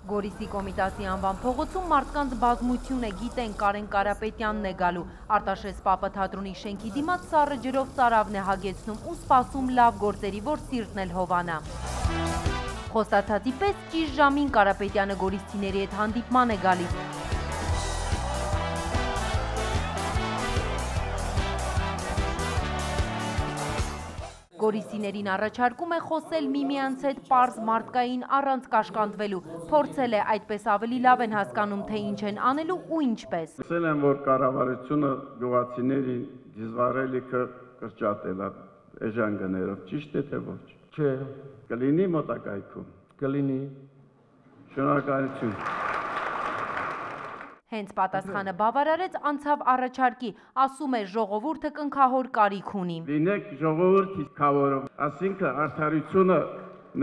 Գորիսի Կոմիտասի անվան փողոցում մարդկանց բազմություն է, գիտեն Կարեն Կարապետյանն է գալու։ Արտաշես Պապը թատրոնի շենքի դիմաց սառը ջրով ծարավն է հագեցնում ու սպասում լավ գործերի, որ սիրտն էլ հովանա։ Խոստացածի պես ճիշտ ժամին Կարապետյանը գորիսցիների հետ հանդիպման է գալիս։ Գորիսիներին առաջարկում է խոսել միմյանց հետ պարզ մարդկային առանց կաշկանդվելու, փորձել է այդպես ավելի լավ են հասկանում, թե ինչ են անելու ու ինչպես։ Ասել եմ, որ կառավարությունը գյուղացիներին դիզվարելիքը կրճատել է էժան գներով, ճիշտ է թե ոչ։ Չէ։ Կլինի մոտակայքում։ Կլինի։ Շնորհակալություն։ Հենց պատասխանը բավարարեց, անցավ առաջարկի, ասում է ժողովուրդը կնքահոր կարիք ունի։ Լինեք ժողովուրդի քավորով, ասինքն արդարությունը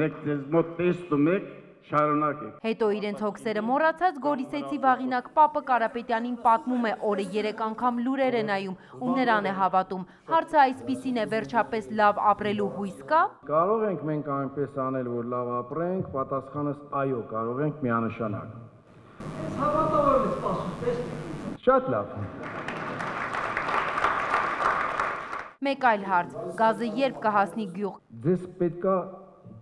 մեկ ձեզ մոտ տեսնում եք, շարունակեք։ Հետո իրենց հոգսերը մոռացած Գորիսեցի Վաղինակ Պապը Կարապետյանին պատմում է, օրը 3 անգամ լուրեր է նայում ու նրան է հավատում։ Հարցը այսպիսին է, վերջապես լավ ապրելու հույս կա։ Կարող ենք մենք այնպես անել, որ լավ ապրենք, պատասխանս այո, կարող ենք միանշանակ։ Շատ լավ։ Մեկ այլ հարց, գազը երբ կհասնի գյուղ։ Ձեզ պետքա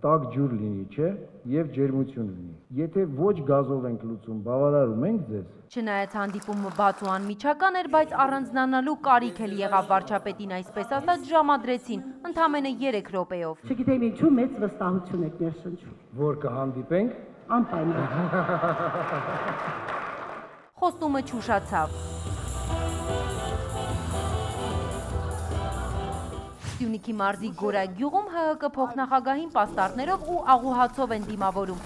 տաք ջուր լինի, չէ, եւ ջերմություն լինի։ Եթե ոչ գազով ենք լուծում, բավարարում ենք ձեզ։ Չնայած հանդիպումը բաց ու անմիջական էր, բայց առանձնանալու կարիք էլ եղավ վարչապետին, այսպես ասած ժամադրեցին, ընդամենը 3 րոպեով։ Չգիտեմ ինչու մեծ վստահություն եք ներշնչում։ Որ կհանդիպենք։ Անպայման։ Խոստումը չուշացավ։ Սյունիքի մարզի Գորագյուղում ՀՀԿ փոխնախագահին պաստառներով ու աղուհացով են դիմավորում։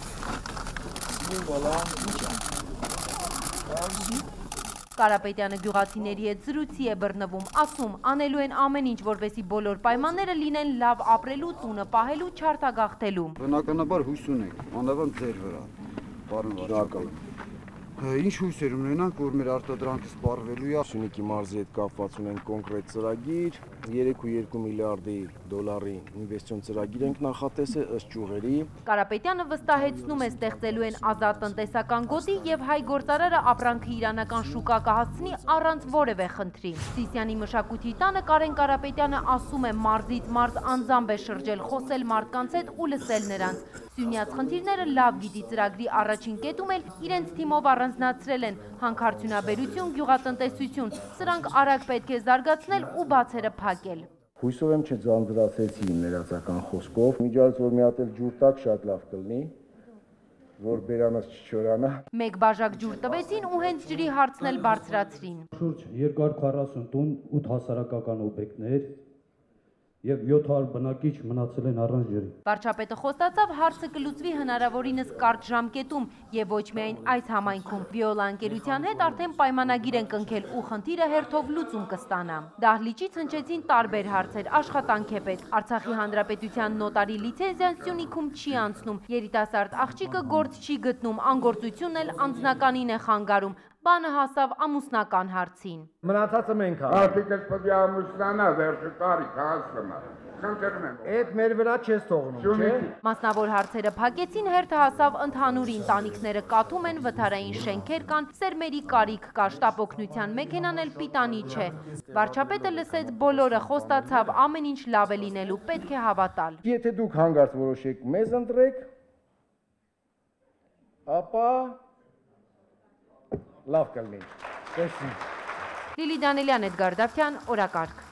Կարապետյանը գյուղացիների հետ զրույցի է բռնվում, ասում, անելու են ամեն ինչ, որպեսզի բոլոր պայմանները լինեն լավ ապրելու, տունը պահելու, չարտագաղթելու։ Բնականաբար հույս ունենք, անավանդ ձեր վրա, պարոն վարչապետ։ Ինչ հույսեր ունենանք, որ մեր արտադրանքը սպառվելու է։ Սյունիքի մարզի հետ կապված ունենք կոնկրետ ծրագիր, 3.2 միլիարդի դոլարի ինվեստիոն ծրագիր ենք նախատեսել ըստ ճյուղերի։ Կարապետյանը վստահեցնում է, ստեղծելու են ազատ տնտեսական գոտի եւ հայ գործարարը ապրանքը իրանական շուկա կհասցնի առանց որևէ խնդրի։ Սիսիանի մշակույթի տանը Կարեն Կարապետյանը ասում է, մարզից մարզ անձամբ է շրջել, խոսել մարդկանց հետ ու լսել նրանց։ Սյունյաց խնդիրները լավ գիտի, ծրագրի առաջին կետում էլ իրենց թիմով առանձնացրել են հանքարդյունաբերություն, գյուղատնտեսություն, սրանք արագ պետք է զարգացնել ու բացերը փակել։ Հույսով եմ չձանձրացեցի իմ ներածական խոսքով, միջից որ մի հատ էլ ջուր տակ շատ լավ կլինի, որ բերանս չչորանա։ Մեկ բաժակ ջուր տվեցին ու հենց ջրի հարցն էլ բարձրացրին։ Շուրջ 240 տուն 8 հասարակական օբյեկտներ և 700 բնակիչ մնացել են առանց ջրի։ Վարչապետը խոստացավ հարցը կլուծվի հնարավորինս կարճ ժամկետում և ոչ միայն այս համայնքում։ Վիոլա ընկերության հետ արդեն պայմանագիր են կնքել ու խնդիրը հերթով լուծում կստանա։ Դահլիճից հնչեցին տարբեր հարցեր, աշխատանք է պետք։ Արցախի Հանրապետության նոտարի լիցենզիան Սյունիքում չի անցնում, երիտասարդ աղջիկը գործ չի գտնում, անգործությունն էլ անձնականին է խանգարում։ Բանը հասավ ամուսնական հարցին։ Մնացածը մենք ենք։ Արտիկս պետք է ամուսնանա, վերջը տարիք հասնա։ Խնդրում եմ։ Այդ մեր վրա չես թողնում, չէ՞։ Մասնավոր հարցերը փակեցին, հերթը հասավ ընդհանուր ընտանիքները կաթում են, վթարային շենքեր կան, սերմերի կարիք կա, շտապօգնության մեքենան էլ պիտանի չէ։ Վարչապետը լսեց բոլորը, խոստացավ ամեն ինչ լավ է լինելու, պետք է հավատալ։ Եթե դուք հանգարց որոշեք մեզ ընտրեք, ապա լավ կլինի։ Լիլի Դանելյան, Էդգար Դավթյան, օրակարգ։